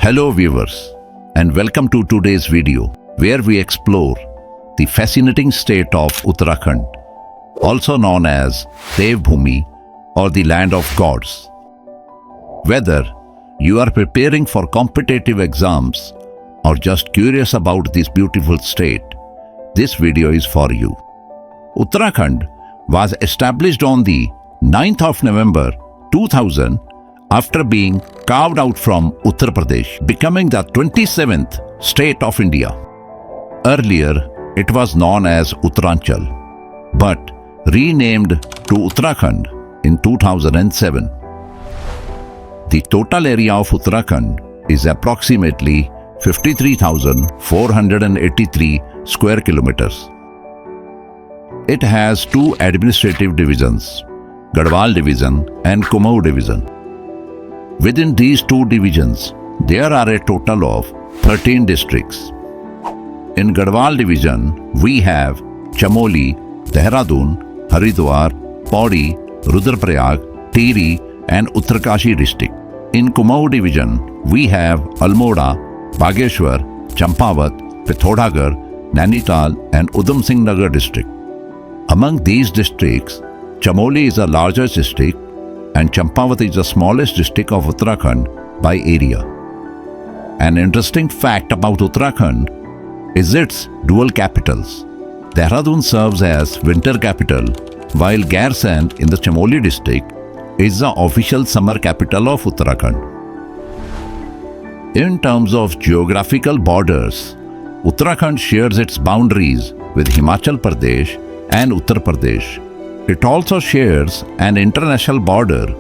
Hello viewers, and welcome to today's video where we explore the fascinating state of Uttarakhand, also known as Devbhoomi or the land of gods. Whether you are preparing for competitive exams or just curious about this beautiful state, this video is for you. Uttarakhand was established on the 9th of November 2000 after being carved out from Uttar Pradesh, becoming the 27th state of India. Earlier, it was known as Uttaranchal, but renamed to Uttarakhand in 2007. The total area of Uttarakhand is approximately 53,483 square kilometers. It has two administrative divisions, Garhwal Division and Kumaon Division. Within these two divisions, there are a total of 13 districts. In Garhwal Division, we have Chamoli, Dehradun, Haridwar, Pauri, Rudraprayag, Tirhi and Uttarkashi district. In Kumaon Division, we have Almora, Bageshwar, Champawat, Pithoragarh, Nainital and Udham Singh Nagar district. Among these districts, Chamoli is the largest district and Champawat is the smallest district of Uttarakhand by area. An interesting fact about Uttarakhand is its dual capitals. Dehradun serves as winter capital, while Gairsand in the Chamoli district is the official summer capital of Uttarakhand. In terms of geographical borders, Uttarakhand shares its boundaries with Himachal Pradesh and Uttar Pradesh. It also shares an international border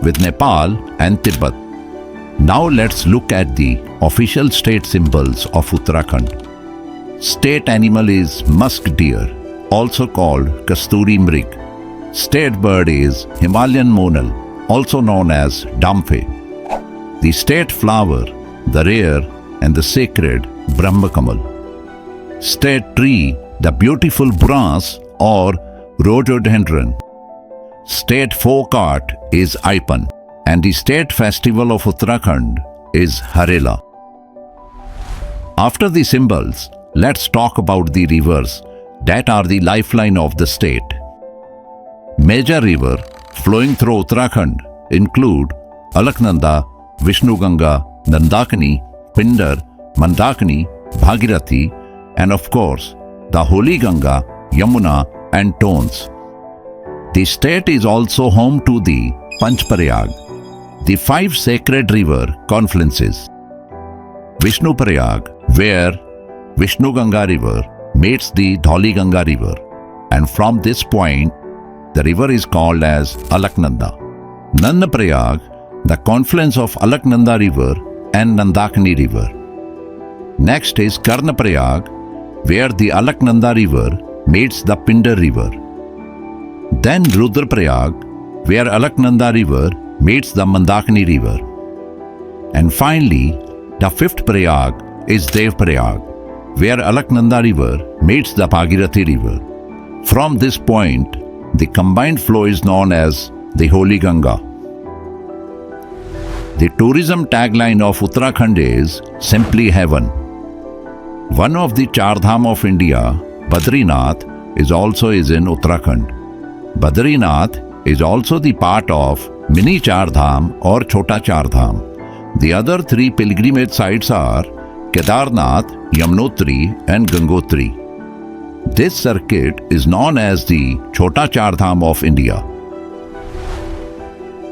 with Nepal and Tibet. Now let's look at the official state symbols of Uttarakhand. State animal is musk deer, also called Kasturi Mrig. State bird is Himalayan monal, also known as Damphe. The state flower, the rare and the sacred Brahma Kamal. State tree, the beautiful branch or rhododendron. State folk art is Aipan, and the state festival of Uttarakhand is Harela. After the symbols, let's talk about the rivers that are the lifeline of the state. Major rivers flowing through Uttarakhand include Alaknanda, Vishnuganga, Nandakini, Pindar, Mandakini, Bhagirathi, and of course, the Holy Ganga, Yamuna, and Tons. The state is also home to the Panchprayag, the 5 sacred river confluences. Vishnuprayag, where Vishnuganga river meets the Dhauli Ganga river, and from this point, the river is called as Alaknanda. Nandaprayag, the confluence of Alaknanda river and Nandakini river. Next is Karnaprayag, where the Alaknanda river meets the Pindar river. Then Rudraprayag, where Alaknanda river meets the Mandakini river. And finally, the 5th Prayag is Devprayag, where Alaknanda river meets the Bhagirathi river. From this point, the combined flow is known as the Holy Ganga. The tourism tagline of Uttarakhand is simply heaven. One of the Char Dham of India, Badrinath, is in Uttarakhand. Badrinath is also the part of Mini Char Dham or Chota Char Dham. The other 3 pilgrimage sites are Kedarnath, Yamunotri and Gangotri. This circuit is known as the Chota Char Dham of India.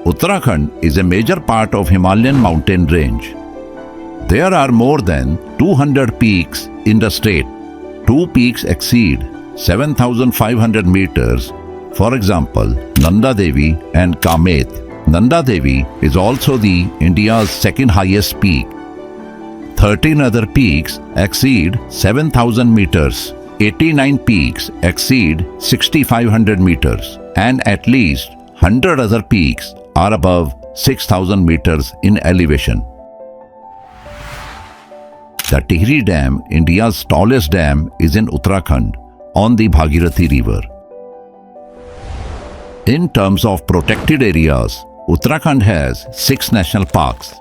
Uttarakhand is a major part of Himalayan mountain range. There are more than 200 peaks in the state. 2 peaks exceed 7,500 meters. For example, Nanda Devi and Kamet. Nanda Devi is also the India's second highest peak. 13 other peaks exceed 7,000 meters. 89 peaks exceed 6,500 meters. And at least 100 other peaks are above 6,000 meters in elevation. The Tirhi Dam, India's tallest dam, is in Uttarakhand on the Bhagirathi river. In terms of protected areas, Uttarakhand has 6 national parks.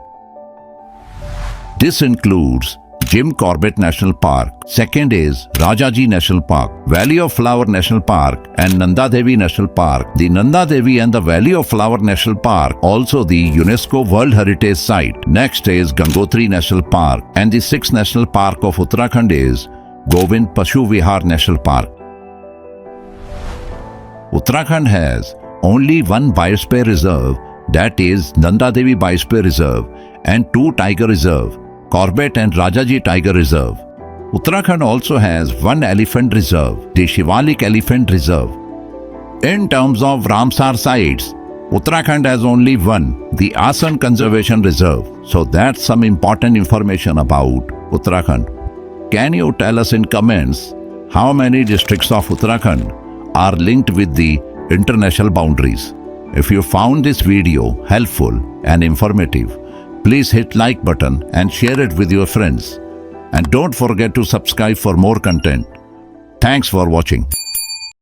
This includes Jim Corbett National Park. Second is Rajaji National Park, Valley of Flower National Park, and Nanda Devi National Park. The Nanda Devi and the Valley of Flower National Park, also the UNESCO World Heritage Site. Next is Gangotri National Park, and the sixth national park of Uttarakhand is Govind Pashu Vihar National Park. Uttarakhand has only one biosphere reserve, that is Nanda Devi Biosphere Reserve, and two tiger reserve, Corbett and Rajaji Tiger Reserve. Uttarakhand also has one elephant reserve, the Shivalik Elephant Reserve. In terms of Ramsar sites, Uttarakhand has only one, the Asan Conservation Reserve. So that's some important information about Uttarakhand. Can you tell us in comments how many districts of Uttarakhand are linked with the international boundaries? If you found this video helpful and informative, please hit like button and share it with your friends. And don't forget to subscribe for more content. Thanks for watching.